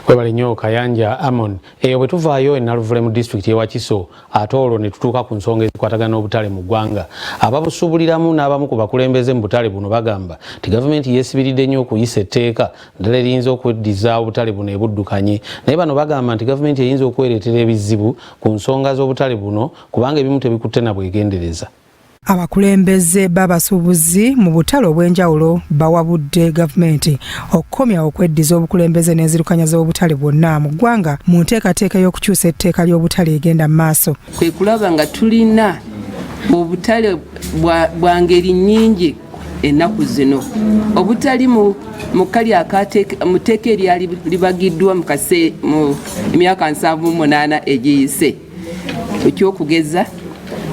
Kwebali nnyo Kayanja Amon. Bwe tuvaayo e Naluvule mu district y'e Wakiso ate olwo ne tutuuka ku nsonga ezikwatagana n'obutale mu ggwanga. Ababusubuliramu n'abamu ku bakulembeze mu butale buno bagamba nti gavumenti yeesibiridde nnyo okuyisa etteeka ddala eriyinza okweddiza obutale buno ebuddukanye. Naye bano bagamba nti gavumenti eyinza okwereetera ebizibu ku nsonga z'obutale buno kubanga ebimu tebikutte na bwegendereza. Abakulembeze b'abasuubuzi mu butale obw'enjawulo bawabudde gavumenti okukomya okweddiza obukulembeze n'enzirukanya z'obutale bwonna mu ggwanga mu nteekateeka y'okukyusa etteeka ly'obutale egenda mu maaso. Kwe kulaba nga tulina obutale bwa ngeri nnyingi ennaku zino obutali mu kali mu tteeka eryali libagiddwa mu emyaka 78 egiyise. Ekyokugeza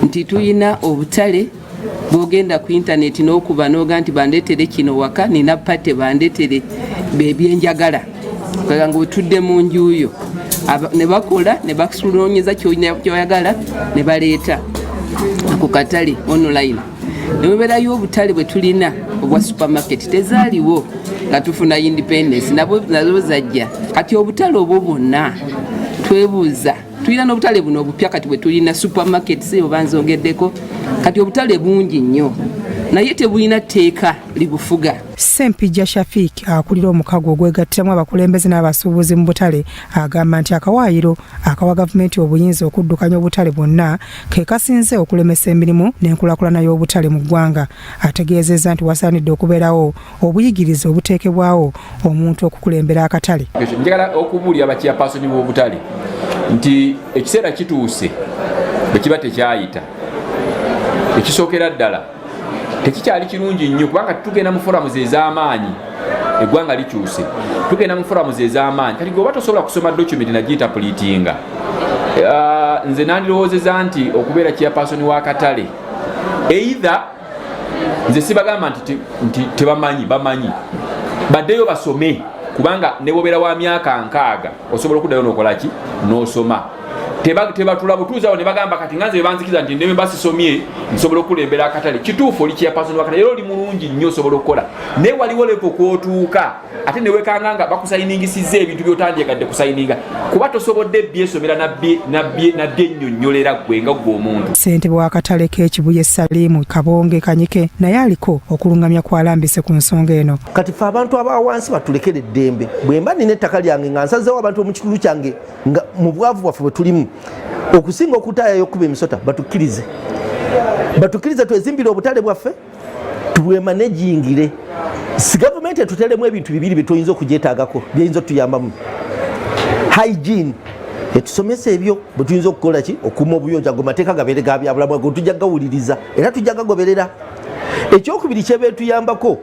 nti tuyina obutale bwogenda ku internet n'okuba n'oga nti bandeetere kino waka nina pate bandeetere bebyenjagala nga otudde mu njuyo ne bakola ne bakunoonyeza kyoyagala ne baleeta ku katale online. Embeera y'obutale bwe tulina obwa supermarket tezaaliwo nga tufuna independence nazo zajja kati obutale obwo bwonna twebuuza tulina n'obutale buno obupya kati bwe tulina supermarket seyo banzongeddeko kati obutale bungi nnyo naye tebulina tteeka libufuga. Sempija Shafik akulira omukago ogwegattiramu abakulembeze n'abasuubuzi mu butale agamba nti akawaayiro akawa gavumenti obuyinza okuddukanya obutale bwonna ke kasinze okulemesa emirimu n'enkulaakulana y'obutale mu ggwanga. Ategeezezza nti wasaanidde okubeerawo obuyigiriza obuteekebwawo omuntu okukulembera akatale. Njagala okubuulira abachairpersoni b'obutale nti ekiseera kituuse bwe kiba tekyayita ekisookera ddala tekikyali kirungi nnyo kubanga tugenda mu foramuzi ez'amaanyi eggwanga likyuse tugenda mu foramuzi ez'amaanyi kati gweoba tosobola kusoma document nagiyintapulitinga. Nze nandirowoozeza nti okubeera chairpersoni w'akatale either nze sibagamba nti tebamanyi bamanyi baddeyo basome kubanga ne bobeera wa myaka 6 osobola okuddayo n'okola ki n'osoma. Tebatula butuuzawo ne bagamba kati nganze banzikiza nti ndeme basisomye nsobola okulembera akatale. Kituufu oli chairperson w'akatale era oli mulungi nnyo osobola okukola naye waliwo level kw'otuuka ate ne wekanganga bakusayiningisiza ebintu by'otandyegadde kusayininga kuba tosobodde byesomera nabye ennyonnyolera gwe nga gwe omuntu. Ssentebe w'akatale k'Ekibuye Salimu Kabonge Kanyike naye aliko okulungamya kwalambise ku nsonga eno. Kati fe abantu abawansi batulekere eddembe bwe mba nina ettaka lyange nga nsazeewo abantu mu kitundu kyange nga mu bwavu bwaffe bwe tulimu okusinga okutaayayo okuba emisota batukkirize twezimbire obutale bwaffe tubwemanejingire. Si gavumenti etuteremu ebintu bibiri byetuyinza okugyetaagako byeyinza otuyambamu hygiene etusomesa ebyo bwe tuyinza okukola ki okuuma obuyonjo ago mateeka gabeere ga byabulamu ago tujja gawuliriza era tujja gagoberera. Ekyokubiri kyebeetuyambako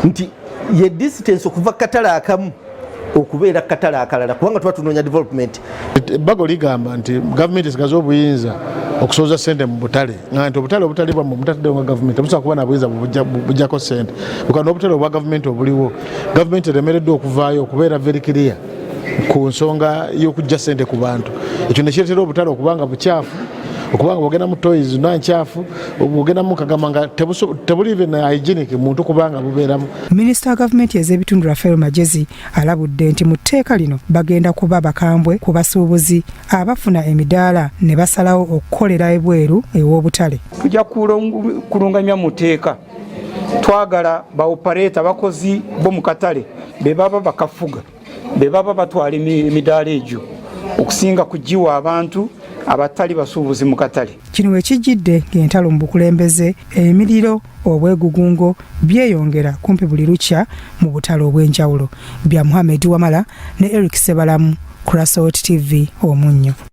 nti ye distance okuva katale akamu okubeera katale akalala kubanga tuba tunoonya development. Bago ligamba nti gavumenti esigaze obuyinza okusoza sente mu butale nti obutale obutalibwa mu butataddewo nga gavumenti busobola kuba na buyinza bujjako sente bukana obutale obwa gavumenti obuliwo gavumenti eremereddwe okuvaayo okubeera very clear ku nsonga y'okujja sente ku bantu. Ekyo nekireetera obutale okubanga bukyafu okubanga bwogenda mu toys nankyafu bwogenda mu kagamba nga tebulive na hygienic muntu kubanga bubeeramu. Minisita wa gavumenti ez'ebitundu Rafael Magezi alabudde nti mu tteeka lino bagenda kuba bakambwe ku basuubuzi abafuna emidaala ne basalawo okukolera ebweru ew'obutale. Tujja kulungamya mu tteeka twagala baopareta bakozi bo mu katale be baba bakafuga be baba batwala emidaala egyo okusinga kugiwa abantu abatali basuubuzi mu katale. Kino wekijjidde ng'entalo mu bukulembeze emiriro obwegugungo byeyongera kumpi buli lukya mu butale obw'enjawulo. Bya Muhammad Wamala ne Eric Sebalamu, Crossroads TV Omunnyo.